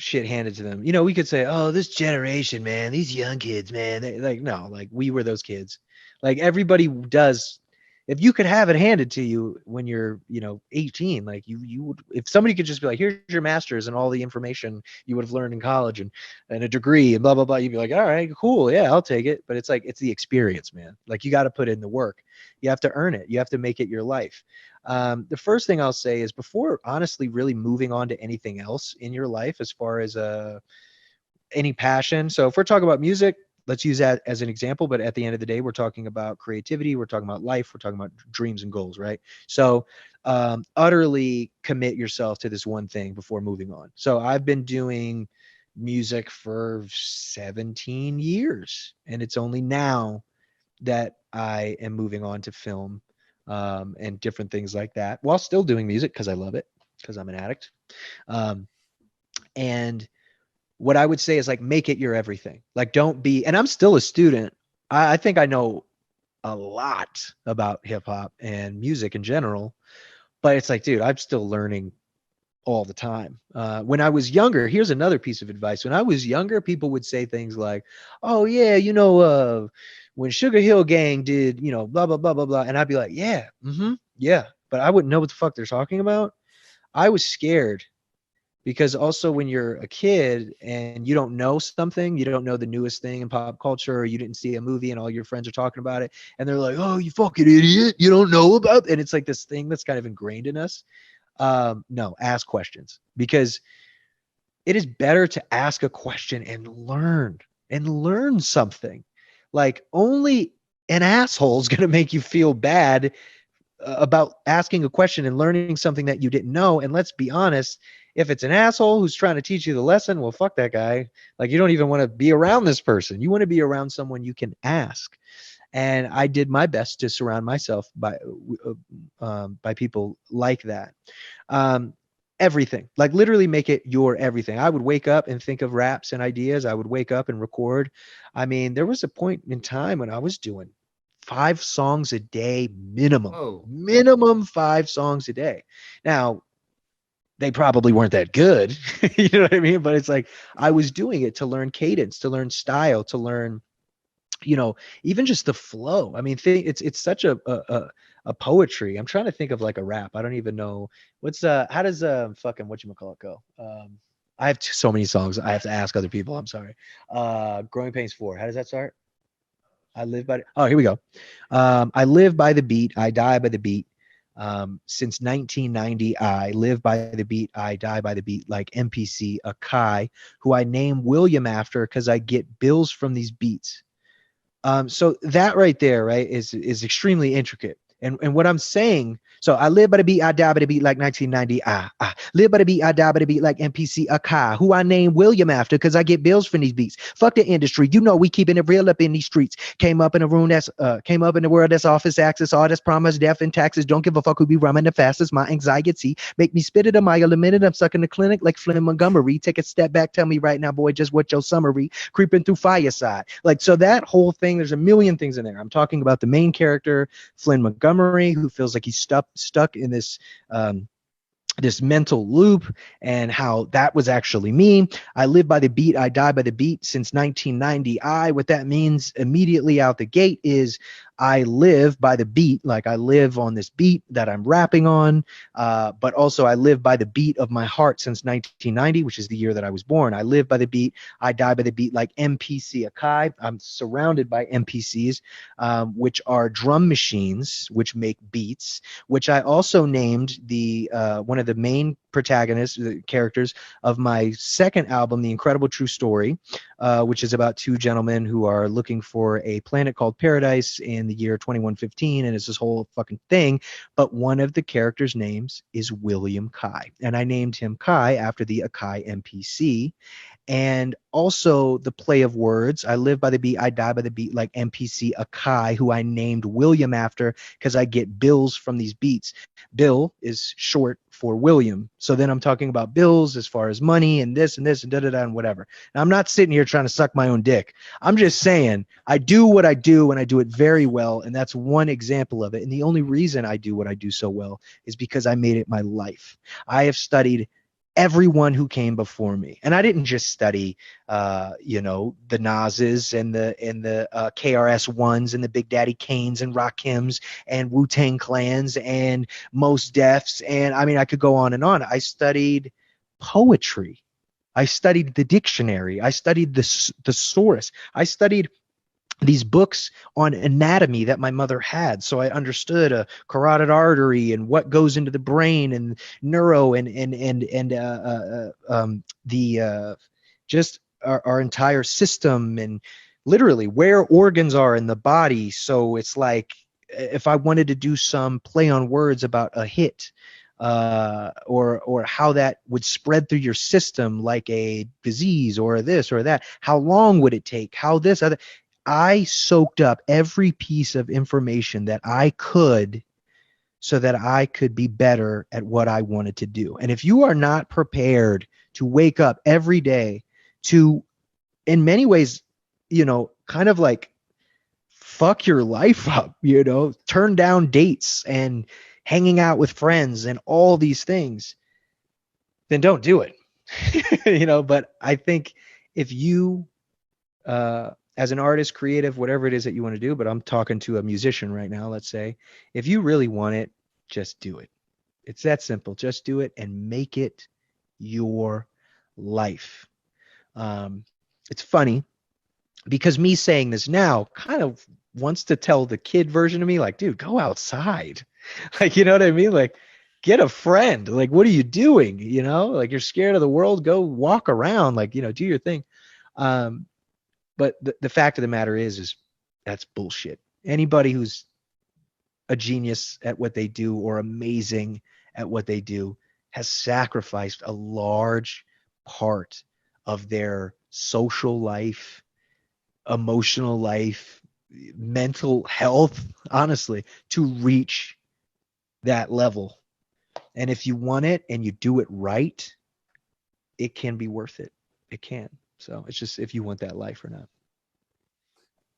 shit handed to them. You know, we could say, "Oh, this generation, man, these young kids, man." Like, no, like we were those kids. Like everybody does. If you could have it handed to you when you're, 18, like you would, if somebody could just be like, "Here's your master's and all the information you would have learned in college and a degree and blah blah blah," you'd be like, "All right, cool, yeah, I'll take it." But it's like it's the experience, man. Like you got to put in the work. You have to earn it. You have to make it your life. The first thing I'll say is before honestly really moving on to anything else in your life, as far as any passion. So if we're talking about music, let's use that as an example. But at the end of the day, we're talking about creativity. We're talking about life. We're talking about dreams and goals, right? So utterly commit yourself to this one thing before moving on. So I've been doing music for 17 years, and it's only now that I am moving on to film and different things like that, while still doing music because I love it, because I'm an addict. Um, and what I would say is like make it your everything. Like don't be, and I'm still a student. I think I know a lot about hip hop and music in general, but it's like, dude, I'm still learning all the time. When I was younger, here's another piece of advice. When I was younger, people would say things like, "Oh yeah, when Sugar Hill Gang did, blah blah blah blah blah," and I'd be like, "Yeah, yeah," but I wouldn't know what the fuck they're talking about. I was scared because also when you're a kid and you don't know something, you don't know the newest thing in pop culture, or you didn't see a movie and all your friends are talking about it, and they're like, "Oh, you fucking idiot, you don't know about," and it's like this thing that's kind of ingrained in us. No, ask questions, because it is better to ask a question and learn something. Like only an asshole is going to make you feel bad about asking a question and learning something that you didn't know. And let's be honest, if it's an asshole who's trying to teach you the lesson, well, fuck that guy. Like you don't even want to be around this person. You want to be around someone you can ask. And I did my best to surround myself by people like that. Um, Everything, like literally make it your everything. I would wake up and think of raps and ideas. I would wake up and record. I mean, there was a point in time when I was doing 5 songs a day minimum, Whoa. minimum 5 songs a day. Now, they probably weren't that good. You know what I mean? But it's like I was doing it to learn cadence, to learn style, to learn, you know, even just the flow. I mean, it's such a poetry. I'm trying to think of like a rap. I don't even know what's how does fucking whatchamacallit go. I have so many songs. I have to ask other people. I'm sorry. Growing Pains 4. How does that start? I live by. Oh, here we go. I live by the beat. I die by the beat. Since 1990, I live by the beat. I die by the beat, like MPC Akai, who I name William after because I get bills from these beats. So that right there, right, is extremely intricate. And what I'm saying, so I live by the beat, I die by the beat like 1990. Live by the beat, I die by the beat like MPC Akai, who I named William after because I get bills from these beats. Fuck the industry. You know we keeping it real up in these streets. Came up in the world that's office access, all that's promise, death and taxes. Don't give a fuck who be running the fastest. My anxiety make me spit it a mile a minute. I'm stuck in the clinic like Flynn Montgomery. Take a step back, tell me right now, boy, just what your summary creeping through fireside. Like, so that whole thing, there's a million things in there. I'm talking about the main character, Flynn Montgomery, who feels like he's stuck in this mental loop, and how that was actually me. I live by the beat, I die by the beat since 1990. What that means immediately out the gate is I live by the beat, like I live on this beat that I'm rapping on, but also I live by the beat of my heart since 1990, which is the year that I was born. I live by the beat, I die by the beat, like MPC Akai. I'm surrounded by MPCs, which are drum machines, which make beats, which I also named the one of the main protagonists, the characters of my second album, The Incredible True Story, which is about two gentlemen who are looking for a planet called Paradise in the year 2115, and it's this whole fucking thing. But one of the characters' names is William Kai, and I named him Kai after the Akai MPC. And also the play of words. I live by the beat, I die by the beat, like MPC Akai, who I named William after because I get bills from these beats. Bill is short for William. So then I'm talking about bills as far as money and this and da da da and whatever. Now, I'm not sitting here trying to suck my own dick. I'm just saying I do what I do and I do it very well. And that's one example of it. And the only reason I do what I do so well is because I made it my life. I have studied everyone who came before me. And I didn't just study, the Nas's and the KRS Ones and the Big Daddy Kanes and Rakims and Wu Tang Clans and Mos Defs. And I mean, I could go on and on. I studied poetry. I studied the dictionary. I studied the thesaurus. I studied these books on anatomy that my mother had, so I understood a carotid artery and what goes into the brain and neuro and the just our entire system and literally where organs are in the body. So it's like if I wanted to do some play on words about a hit, or how that would spread through your system like a disease or this or that, how long would it take, how this other, I soaked up every piece of information that I could so that I could be better at what I wanted to do. And if you are not prepared to wake up every day to, in many ways, kind of like fuck your life up, turn down dates and hanging out with friends and all these things, then don't do it. But I think if you, as an artist, creative, whatever it is that you want to do, but I'm talking to a musician right now, let's say, if you really want it, just do it. It's that simple. Just do it and make it your life. It's funny because me saying this now kind of wants to tell the kid version of me, like, dude, go outside. Like, you know what I mean? Like, get a friend. Like, what are you doing? Like you're scared of the world. Go walk around, like, do your thing. But the fact of the matter is that's bullshit. Anybody who's a genius at what they do or amazing at what they do has sacrificed a large part of their social life, emotional life, mental health, honestly, to reach that level. And if you want it and you do it right, it can be worth it. It can. So it's just if you want that life or not.